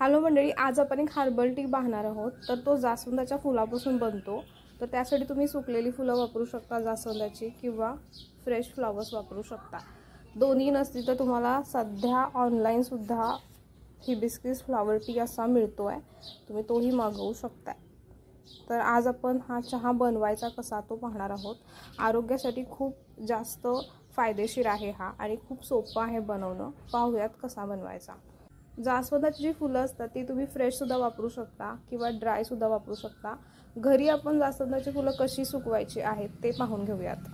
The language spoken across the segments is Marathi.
हॅलो मंडळी, आज आपण एक हर्बल टी पाहणार आहोत। तर तो जास्वंदाच्या फुलापासून बनतो। तर त्यासाठी तुम्ही सुकलेली फुलं वापरू शकता जास्वंदाची, किंवा फ्रेश फ्लावर्स वापरू शकता। दोन्ही नसतील तर तुम्हाला सध्या ऑनलाईन सुद्धा हिबिस्किस फ्लावर टी असा मिळतोय, तुम्ही तोही मागवू शकता। तर आज आपण हा चहा बनवायचा कसा तो पाहणार आहोत। आरोग्यासाठी खूप जास्त फायदेशीर आहे हा, आणि खूप सोपा आहे बनवणं। पाहूयात कसा बनवायचा। जास्वंदाची जी फुलं असतात ती तुम्ही फ्रेश सुद्धा वापरू शकता किंवा ड्राय सुद्धा वापरू शकता। घरी आपण जास्वंदाची फुलं कशी सुकवायची आहेत ते पाहून घेऊयात।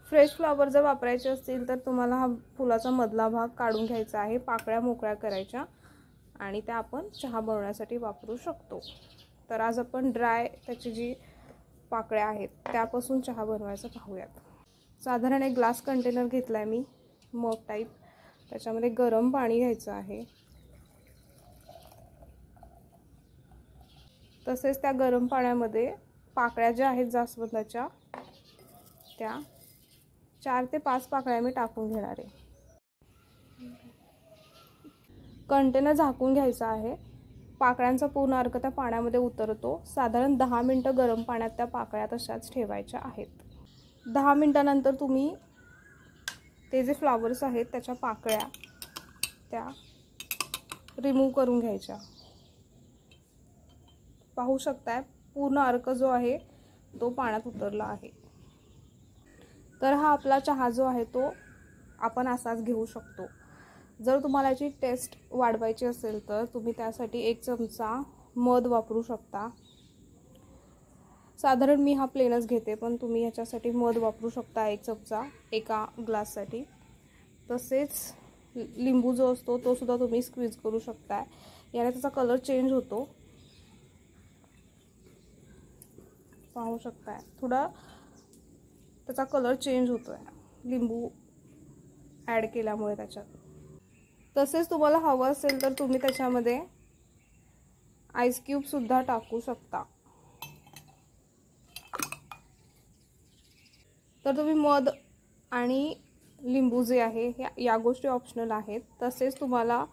फ्रेश फ्लावर जर वापरायचे असतील तर तुम्हाला हा फुलाचा मधला भाग काढून घ्यायचा आहे, पाकळ्या मोकळ्या करायच्या, आणि त्या आपण चहा बनवण्यासाठी वापरू शकतो। तर आज आपण ड्राय त्याची जी पाकळ्या आहेत त्यापासून चहा बनवायचा पाहूयात। साधारण एक ग्लास कंटेनर घेतलाय मी, मग टाईप। त्याच्यामध्ये गरम पाणी घ्यायचं आहे। तसेच त्या गरम पाण्यामध्ये पाकळ्या ज्या आहेत जास्वंदाच्या त्या 4 ते 5 पाकळ्या मी टाकून घेणार आहे। कंटेनर झाकून घ्यायचा आहे। पाकळ्यांचा पूर्ण अर्क त्या पाण्यामध्ये उतरतो। साधारण 10 मिनिटं गरम पाण्यात त्या पाकळ्या तशाच ठेवायच्या आहेत। 10 मिनिटांनंतर तुम्ही ते जे फ्लावर्स आहेत त्याच्या पाकळ्या त्या रिमूव्ह करून घ्यायच्या। पाहू शकताय पूर्ण अर्क जो आहे तो पाण्यात उतरला आहे। तर हा आपला चहा जो आहे तो आपण असाच घेऊ शकतो। जर तुम्हाला याची टेस्ट वाढवायची असेल तर तुम्ही त्यासाठी 1 चमचा मध वापरू शकता। साधारण मी हा प्लेनच घेते, पण तुम्ही ह्याच्यासाठी मध वापरू शकता 1 चमचा एका ग्लाससाठी। तसेच लिंबू जो असतो तो सुद्धा तुम्ही स्क्वीज करू शकता, याने त्याचा कलर चेंज होतो। पाहू शकता थोडा त्याचा कलर चेंज होतोय लिंबू ॲड केल्यामुळे त्याच्यात। तसेच तुम्हाला हवं असेल तर तुम्ही त्याच्यामध्ये आईस क्यूब सुद्धा टाकू शकता। तर तुम्ही मध आणि लिंबू जे आहे या गोष्टी ऑप्शनल आहेत। तसेच तुम्हाला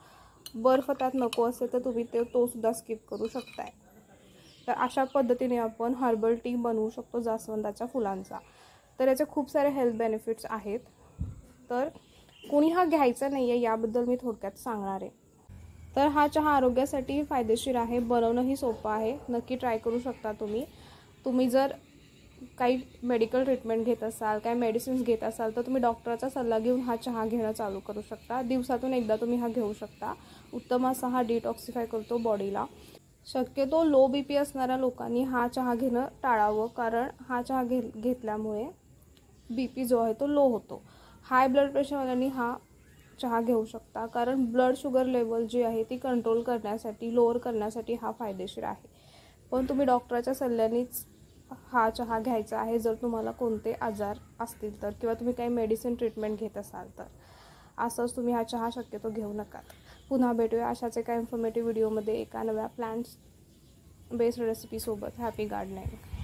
बर्फ त्यात नको असेल तर तुम्ही तो सुद्धा स्किप करू शकताय। तर अशा पद्धतीने आपण हर्बल टी बनवू शकतो जास्वंदाच्या फुलांचा। तर याचे खूप सारे हेल्थ बेनिफिट्स आहेत। तर कोणी हा घ्यायचा नाही आहे याबद्दल मी थोडक्यात सांगणार आहे। तर हा चहा आरोग्यासाठी फायदेशीर आहे, बनवणंही सोपं आहे। नक्की ट्राय करू शकता तुम्ही। तुम्ही जर काही मेडिकल ट्रीटमेंट घेत असाल, काही मेडिसिन्स घेत असाल तर तुम्ही डॉक्टरचा सल्ला घेऊन हा चहा घेणं चालू करू शकता। दिवसातून एकदा तुम्ही हा घेऊ शकता। उत्तम असा हा डिटॉक्सिफाय करतो बॉडीला। शक्यतो लो बीपी असणाऱ्या लोकांनी हा चहा घेणं टाळावं, कारण हा चहा घेतल्यामुळे बीपी जो आहे तो लो होतो। हाय ब्लड प्रेशरवाल्यांनी हा चहा घेऊ शकता, कारण ब्लड शुगर लेवल जी आहे ती कंट्रोल करण्यासाठी, लोअर करण्यासाठी हा फायदेशीर आहे। पण तुम्ही डॉक्टरच्या सल्ल्यानेच हा चहा घ्यायचा आहे जर तुम्हाला कोणते आजार असतील तर, किंवा तुम्ही काही मेडिसिन ट्रीटमेंट घेत असाल तर। असंच तुम्ही हा चहा शक्यतो घेऊ नका। पुन्हा भेटूया अशाच एका इन्फॉर्मेटिव्ह व्हिडिओमध्ये एका नव्या प्लांट्स बेस्ड रेसिपी सोबत। Happy gardening.